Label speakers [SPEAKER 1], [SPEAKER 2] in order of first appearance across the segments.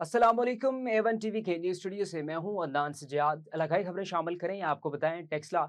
[SPEAKER 1] अस्सलाम वालेकुम। A1 TV के न्यूज़ स्टूडियो से मैं हूं अदनान सजाद। इलाकाई खबरें शामिल करें। आपको बताएं, टेक्सला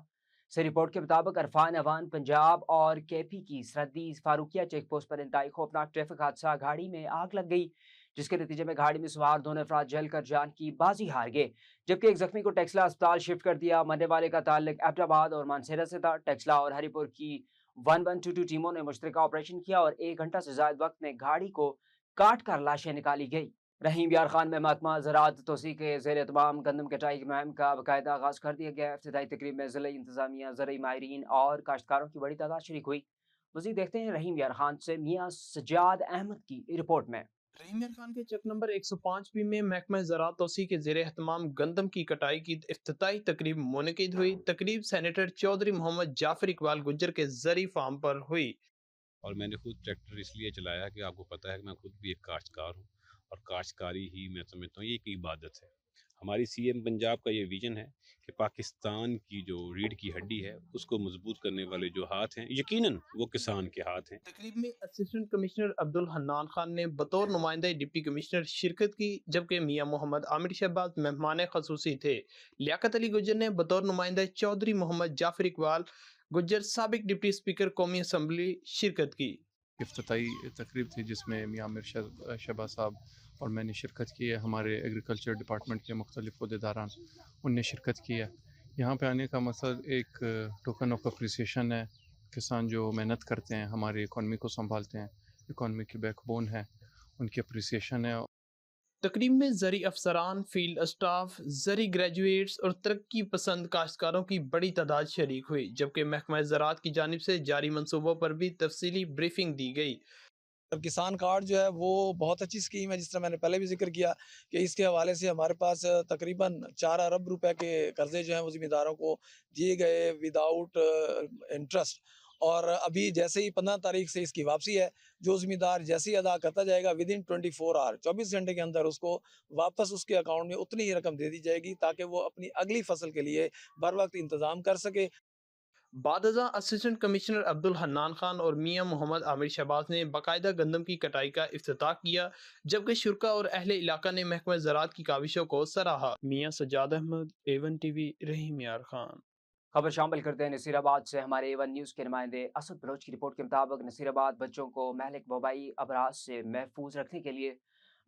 [SPEAKER 1] से रिपोर्ट के मुताबिक अरफान अवान पंजाब और केपी की सरहदी फारूकिया चेक पोस्ट पर इंतहाई खौफनाक ट्रैफिक हादसा, गाड़ी में आग लग गई जिसके नतीजे में गाड़ी में सवार दोनों अफराद जलकर जान की बाजी हार गए, जबकि एक जख्मी को टेक्सला अस्पताल शिफ्ट कर दिया। मरने वाले का ताल्लुक एबटाबाद और मानसेरा से था। टेक्सला और हरीपुर की 1122 टीमों ने मुश्तरका ऑपरेशन किया और 1 घंटा से ज्यादा वक्त में गाड़ी को काट कर लाशें निकाली गई। रहीम यार खान में महकमा ज़राअत तोसी के ज़ेर एहतमाम गंदम कटाई की मुहिम का बाकायदा आगाज़ कर दिया गया। इब्तिदाई तकरीब में ज़िला इंतज़ामिया, ज़रई माहिरीन और काश्तकारों की बड़ी तादाद शरीक हुई। मज़ीद देखते हैं रहीम यार खान से मियाँ सज्जाद अहमद की रिपोर्ट में।
[SPEAKER 2] रहीम यार खान के चक नंबर 105 में महकमा ज़राअत तोसी के ज़ेर एहतमाम गंदम की कटाई की इफ्तिताई तकरीब मुनक़िद हुई। तकरीब सेनेटर चौधरी मोहम्मद जाफर इकबाल गुज्जर के ज़री फार्म पर हुई।
[SPEAKER 3] और मैंने खुद ट्रैक्टर इसलिए चलाया कि आपको पता है कि मैं खुद भी एक काश्तकार हूँ और काश्तकारी ही मैं समझता हूँ ये एक इबादत है। हमारी सीएम पंजाब का ये विजन है कि पाकिस्तान की जो रीढ़ की हड्डी है उसको मजबूत करने वाले जो हाथ हैं यकीनन वो किसान के हाथ हैं।
[SPEAKER 2] तकरीब में असिस्टेंट कमिश्नर अब्दुल हन्नान खान ने बतौर नुमाइंदा डिप्टी कमिश्नर शिरकत की, जबकि मियाँ मोहम्मद आमिर शहबाज मेहमान खसूसी थे। लियाकत अली गुज्जर ने बतौर नुमाइंदा चौधरी मोहम्मद जाफर इकबाल गुज्जर साबिक डिप्टी स्पीकर कौमी असम्बली शिरकत की।
[SPEAKER 4] इफ्तिताई तकरीब थी जिसमें मियाँ आमिर शहबाज साहब और मैंने शिरकत की है। हमारे एग्रीकल्चर डिपार्टमेंट के मुख्तलिफ अहदेदारान उनने शिरकत की है। यहाँ पे आने का मकसद एक टोकन ऑफ अप्रिसिएशन है। किसान जो मेहनत करते हैं, हमारी इकॉनमी को संभालते हैं, इकॉनमी की बैकबोन है, उनकी अप्रिसिएशन है।
[SPEAKER 2] तकरीब में ज़री अफसरान, फील्ड स्टाफ, ज़री ग्रेजुएट्स और तरक्की पसंद काश्तकारों की बड़ी तादाद शरीक हुई, जबकि महकमा ज़राअत की जानिब से जारी मनसूबों पर भी तफसीली ब्रीफिंग दी गई।
[SPEAKER 5] किसान कार्ड जो है वो बहुत अच्छी स्कीम है, जिस तरह मैंने पहले भी जिक्र किया कि इसके हवाले से हमारे पास तकरीबन 4 अरब रुपए के कर्जे जो हैं वो ज़िम्मेदारों को दिए गए विदाउट इंटरेस्ट। और अभी जैसे ही 15 तारीख से इसकी वापसी है, जो ज़िम्मेदार जैसे ही अदा करता जाएगा विद इन 24 आवर 24 घंटे के अंदर उसको वापस उसके अकाउंट में उतनी ही रकम दे दी जाएगी ताकि वो अपनी अगली फसल के लिए बर वक्त इंतज़ाम कर सके।
[SPEAKER 2] बादजा असिस्टेंट कमिश्नर अब्दुल हन्नान खान और मियाँ मोहम्मद आमिर शहबाज ने बाकायदा गंदम की कटाई का इफ्तिताह किया, जबकि शुरा और अहले इलाका ने महकमा ज़राअत की काविशों को सराहा। मियाँ सज्जाद अहमद, A1 टीवी, रहीम यार खान।
[SPEAKER 1] खबर शामिल करते हैं नसीराबाद से। हमारे A1 न्यूज़ के नुमाइंदे असद बलोच की रिपोर्ट के मुताबिक नसीराबाद बच्चों को महलिक वबाई अमराज से महफूज रखने के लिए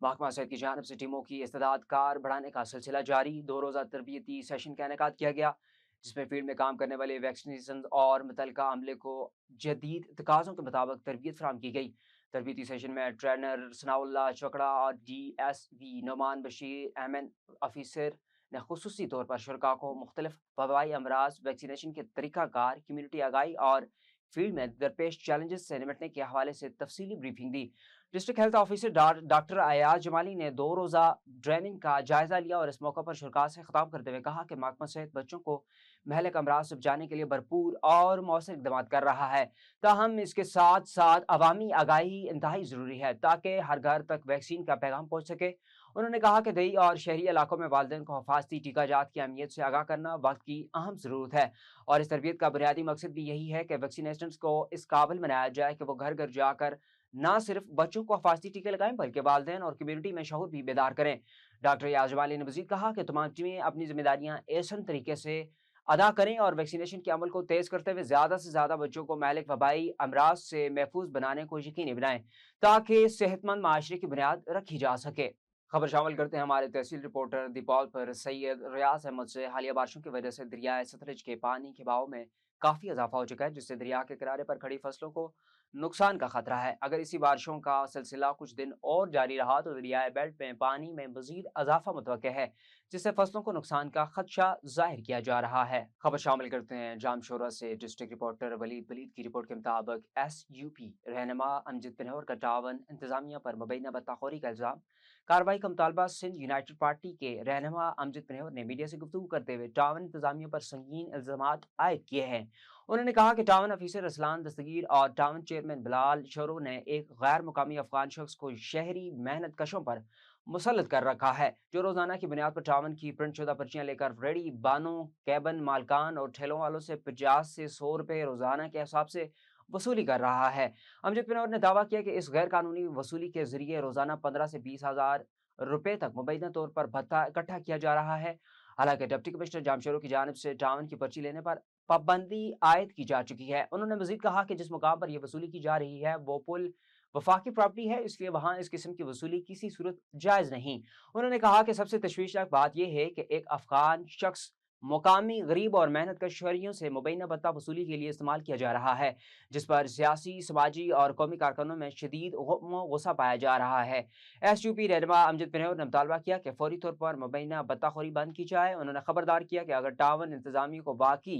[SPEAKER 1] महकमा सेहत की जानिब से टीमों की इस्तेदाद कार बढ़ाने का सिलसिला जारी। 2 रोज़ा तरबियती सेशन का इनेकाद किया गया जिसमें फील्ड में काम करने वाले वैक्सीनेशन और मुतलका अमले को जदीद तकाज़ों के मुताबिक तरबियत फराहम की गई। तरबियती सेशन में ट्रेनर सनाउल्लाह चकड़ा और DSV Noman Bashir MN officer ने खुसूसी तौर पर शुरका को मुख्तलिफ वबाई अमराज, वैक्सीनेशन के तरीक़ाकार, कम्यूनिटी आगाही और फील्ड में दरपेश चैलेंजेस से निपटने के हवाले से तफसीली ब्रीफिंग दी। District health officer doctor Ayaz Jamali ने 2 रोज़ा ट्रेनिंग का जायजा लिया और इस मौका पर शुरका से खिताब करते हुए कहा कि महकमा सेहत बच्चों को महलिक अमराज से बचाने के लिए भरपूर और मौसर इक़दाम कर रहा है। ताहम इसके साथ साथ अवामी आगाही इंतहाई ज़रूरी है ताकि हर घर तक वैक्सीन का पैगाम पहुँच सके। उन्होंने कहा कि दही और शहरी इलाकों में वालिदैन को हिफाजती टीकाजात की अहमियत से आगाह करना वक्त की अहम ज़रूरत है और इस तरबियत का बुनियादी मकसद भी यही है कि वैक्सीनेशंस को इस काबिल बनाया जाए कि वो घर घर जाकर ना सिर्फ बच्चों को हिफाजती टीके लगाएं बल्कि वालिदैन और कम्यूनिटी में शऊर भी बेदार करें। डॉक्टर याजवाली ने मजीद कहा कि तमाम टीमें अपनी जिम्मेदारियां एहसन तरीके से अदा करें और वैक्सीनेशन के अमल को तेज़ करते हुए ज़्यादा से ज़्यादा बच्चों को महलिक वबाई अमराज से महफूज बनाने को यकीनी बनाएं ताकि सेहतमंद माशरे की बुनियाद रखी जा सके। खबर शामिल करते हैं हमारे तहसील रिपोर्टर दीपाल पर सैयद रियाज अहमद से। हालिया बारिशों की वजह से दरियाए सतलज के पानी के बहाव में काफ़ी इजाफा हो चुका है जिससे दरिया के किनारे पर खड़ी फसलों को नुकसान का खतरा है। अगर इसी बारिशों का सिलसिला कुछ दिन और जारी रहा तो दरियाए बेल्ट में पानी में मजीद इजाफा मुतवक्के है जिससे फसलों को नुकसान का खदशा जाहिर किया जा रहा है। खबर शामिल करते हैं जामशोरा से। डिस्ट्रिक्ट रिपोर्टर वलीद वलीद की रिपोर्ट के मुताबिक SUP रहनुमा अमजद पिन्होर का टावन इंतजामिया पर मुबैना बदतखोरी का इल्ज़ाम। कार्रवाई का मुतालबा सिंध यूनाइटेड पार्टी के रहनुमा अमजद पिन्होर ने मीडिया से गुफ्तगू करते हुए टावन इंतजामिया पर संगीन इल्ज़ामात आयद किए हैं। उन्होंने कहा कि टावन ऑफिसर असलान दस्तगीर और टावन चेयरमैन बिलाल शोरो ने एक गैर मुकामी अफगान शख्स को शहरी मेहनत कशों पर मुसल्लत कर रखा है जो रोजाना की बुनियाद पर टावन की प्रिंट शुदा पर्चियां लेकर रेडी बानों, कैबन मालकान और ठेलों वालों से 50 से 100 रुपए रोजाना के हिसाब से वसूली कर रहा है। अमजद पिनौर ने दावा किया कि इस गैर कानूनी वसूली के जरिए रोजाना 15 से 20 हज़ार रुपए तक मुबैना तौर पर भत्ता इकट्ठा किया जा रहा है। हालांकि डिप्टी कमिश्नर जामशेरों की जानिब से टावन की पर्ची लेने पर पाबंदी आयद की जा चुकी है। उन्होंने मजीद कहा कि जिस मुकाम पर यह वसूली की जा रही है वो पुल वफाकी प्रॉपर्टी है, इसलिए वहां इस किस्म की वसूली किसी सूरत जायज नहीं। उन्होंने कहा कि सबसे तशवीशनाक बात यह है कि एक अफगान शख्स मुकामी गरीब और मेहनत कश शहरियों से मुबैना भत्ता वसूली के लिए इस्तेमाल किया जा रहा है, जिस पर सियासी, समाजी और कौमी कारकुनों में शदीद गुस्सा पाया जा रहा है। SUP रहनुमा अमजद पनोर ने मुतालबा किया कि फौरी तौर पर मुबैना भत्ताखोरी बंद की जाए। उन्होंने खबरदार किया कि अगर टावन इंतजामिया को बाकी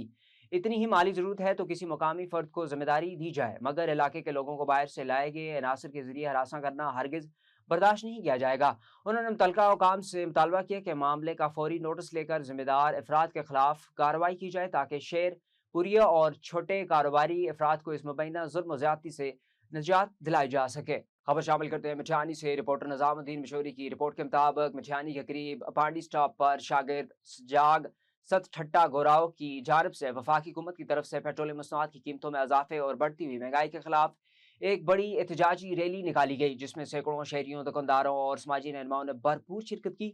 [SPEAKER 1] इतनी ही माली जरूरत है तो किसी मुकामी फर्द को जिम्मेदारी दी जाए, मगर इलाके के लोगों को बाहर से लाए गए अनासर के जरिए हरासा करना हरगिज बर्दाश्त नहीं किया जाएगा। उन्होंने मुतलका हुकाम से मुतालबा किया कि मामले का फौरी नोटिस लेकर जिम्मेदार अफराद के खिलाफ कार्रवाई की जाए ताकि शहर पुरिया और छोटे कारोबारी अफराद को इस मुबैना जुल्म ज़्यादती से निजात दिलाई जा सके। खबर शामिल करते हैं मिठानी से। रिपोर्टर निजामुद्दीन मिशोरी की रिपोर्ट के मुताबिक मिठानी के करीब पांडी स्टॉप पर शागिर्द सजाग सत ठट्टा गोराओं की जानिब से वफाकी हुकूमत की तरफ से पेट्रोलियम मसनूआत की कीमतों में इजाफे और बढ़ती हुई महंगाई के खिलाफ एक बड़ी एहतजाजी रैली निकाली गई, जिसमें सैकड़ों शहरियों, दुकानदारों और समाजी रहनुमाओं ने भरपूर शिरकत की।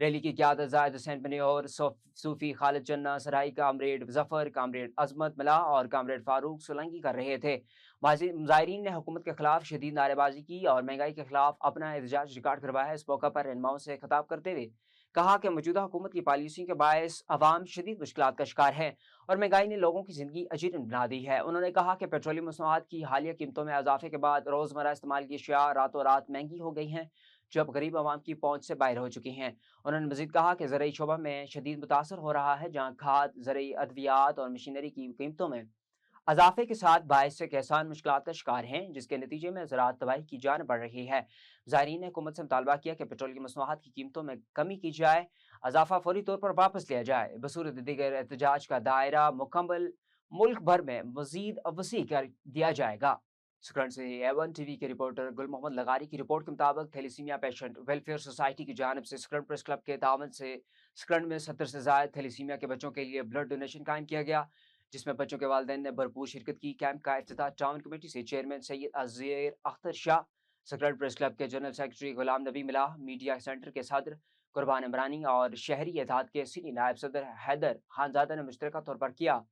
[SPEAKER 1] रैली की क़यादत जाहिद हुसैन पनियोर, सूफी खालिद जन्ना सराई, कामरेड जफर, कामरेड अजमत मिला और कामरेड फारूक सोलंकी कर रहे थे। मुजाहिरीन ने हुकूमत के खिलाफ शदीद नारेबाजी की और महंगाई के खिलाफ अपना एहतजाज रिकॉर्ड करवाया। इस मौका पर रहनुमाओं से खिताब करते हुए कहा कि मौजूदा हुकूमत की पॉलिसी के बायस अवाम शदीद मुश्किलात का शिकार है और महंगाई ने लोगों की जिंदगी अजीरन बना दी है। उन्होंने कहा कि पेट्रोलियम मसनूआत की हालिया कीमतों में इजाफे के बाद रोजमर्रा इस्तेमाल की अशिया रातों रात महंगी हो गई हैं, जो अब गरीब आवाम की पहुंच से बाहर हो चुकी हैं। उन्होंने मजीद कहा कि ज़राई शोबा में शदीद मुतासर हो रहा है, जहाँ खाद, ज़राई अद्वियात और मशीनरी की कीमतों में इजाफे के साथ बाइस से किसान मुश्किलात का शिकार हैं, जिसके नतीजे में ज़राअत तबाही की जान बढ़ रही है। ज़ायरीन ने हुकूमत से मुतालबा किया कि पेट्रोल की मसनूआत की कीमतों में कमी की जाए, इजाफा फौरी तौर पर वापस लिया जाए। बसूरत दीगर एहतजाज का दायरा मुकम्मल मुल्क भर में मजीद वसी कर दिया जाएगा। स्क्रंड से A1 TV के रिपोर्टर गुल मोहम्मद लगारी की रिपोर्ट के मुताबिक थैलीसीमिया पेशेंट वेलफेयर सोसाइटी की जानिब से स्क्रंड प्रेस क्लब के तावन से स्क्रंड में 70 से ज़ायद थैलीसीमिया के बच्चों के लिए ब्लड डोनेशन कायम किया गया, जिसमें बच्चों के वालिदैन ने भरपूर शिरकत की। कैंप का इफ्तिताह टाउन कमेटी से chairman Syed Azeer Akhtar Shah, Sakrand press club के जनरल सेक्रेटरी गुलाम नबी मिला, मीडिया सेंटर के सदर कुर्बान इमरानी और शहरी एतहाद के सीनियर नायब सदर हैदर खानजादा ने मुश्तरका तौर पर किया।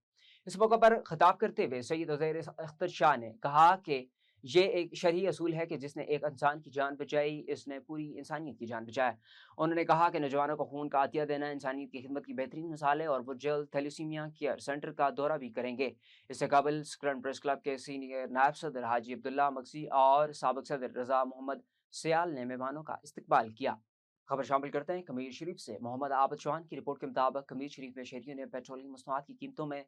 [SPEAKER 1] इस मौके पर खिताब करते हुए सैयद अज़ीर अख्तर शाह ने कहा कि ये एक शरई असूल है कि जिसने एक इंसान की जान बचाई, इसने पूरी इंसानियत की जान बचाई। उन्होंने कहा कि नौजवानों को खून का अतिया देना इंसानियत की खिदमत की बेहतरीन मिसाल है और वो जल्द थैलीसीमिया केयर सेंटर का दौरा भी करेंगे। इससे कबल स्क्रंड प्रेस क्लब के सीनियर नायब सदर हाजी अब्दुल्ला मक्सी और साबिक सदर रजा मोहम्मद सियाल ने मेहमानों का इस्तकबाल किया। खबर शामिल करते हैं कमीर शरीफ से। मोहम्मद आबद चौहान की रिपोर्ट के मुताबिक कमीर शरीफ में शहरियों ने पेट्रोलियम मसनूआत की कीमतों में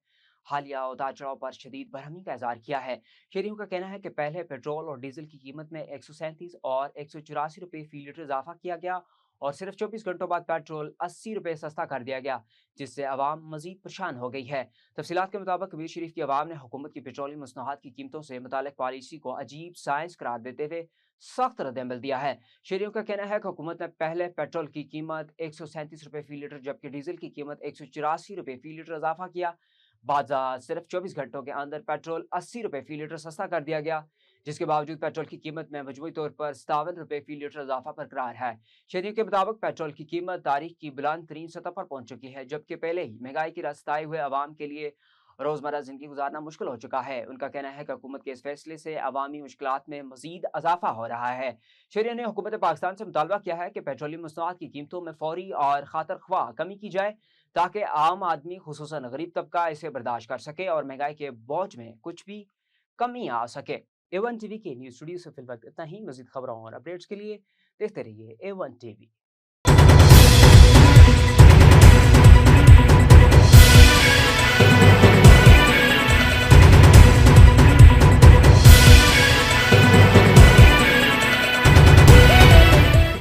[SPEAKER 1] हालिया उतार चढ़ाव पर शदीद बरहमी का इजहार किया है। शहरियों का कहना है कि पहले पेट्रोल और डीजल की कीमत में 137 और 184 रुपये फी लीटर इजाफा किया गया और सिर्फ 24 घंटों बाद पेट्रोल 80 रुपये सस्ता कर दिया गया, जिससे आवाम मजीद परेशान हो गई है। तफसीलात के मुताबिक कबीर शरीफ की आवाम ने हुकूमत की पेट्रोलियम मसनूआत की कीमतों से मुतालिक पॉलिसी को अजीब साइंस करार देते हुए सख्त रद्दअमल दिया है। शहरियों का कहना है कि हुकूमत ने पहले पेट्रोल की कीमत 137 रुपये फी लीटर जबकि डीजल की कीमत 184 रुपये फी लीटर इजाफा किया। बाजार सिर्फ 24 घंटों के अंदर पेट्रोल 80 रुपये फी लीटर सस्ता कर दिया गया, जिसके बावजूद पेट्रोल की कीमत में मजमूई तौर पर 57 रुपये फी लीटर इजाफा बरकरार है। शहरियों के मुताबिक पेट्रोल की कीमत तारीख की बुलंद तरीन सतह पर पहुंच चुकी है, जबकि पहले ही महंगाई की रास्ताए हुए आवाम के लिए रोजमर्रा जिंदगी गुजारना मुश्किल हो चुका है। उनका कहना है कि हुकूमत के इस फैसले से अवामी मुश्किलात में मजीद इजाफा हो रहा है। शहरियों ने हुकूमत पाकिस्तान से मुतालबा किया है कि पेट्रोलियम मसनूआत की कीमतों में फौरी और खातर ख्वाह कमी की जाए ताकि आम आदमी खुसूसन गरीब तबका इसे बर्दाश्त कर सके और महंगाई के बोझ में कुछ भी कमी आ सके। A1 TV के न्यूज़ स्टूडियो से फिलहाल इतना ही। मजीद खबरों और अपडेट्स के लिए देखते रहिए A1 TV।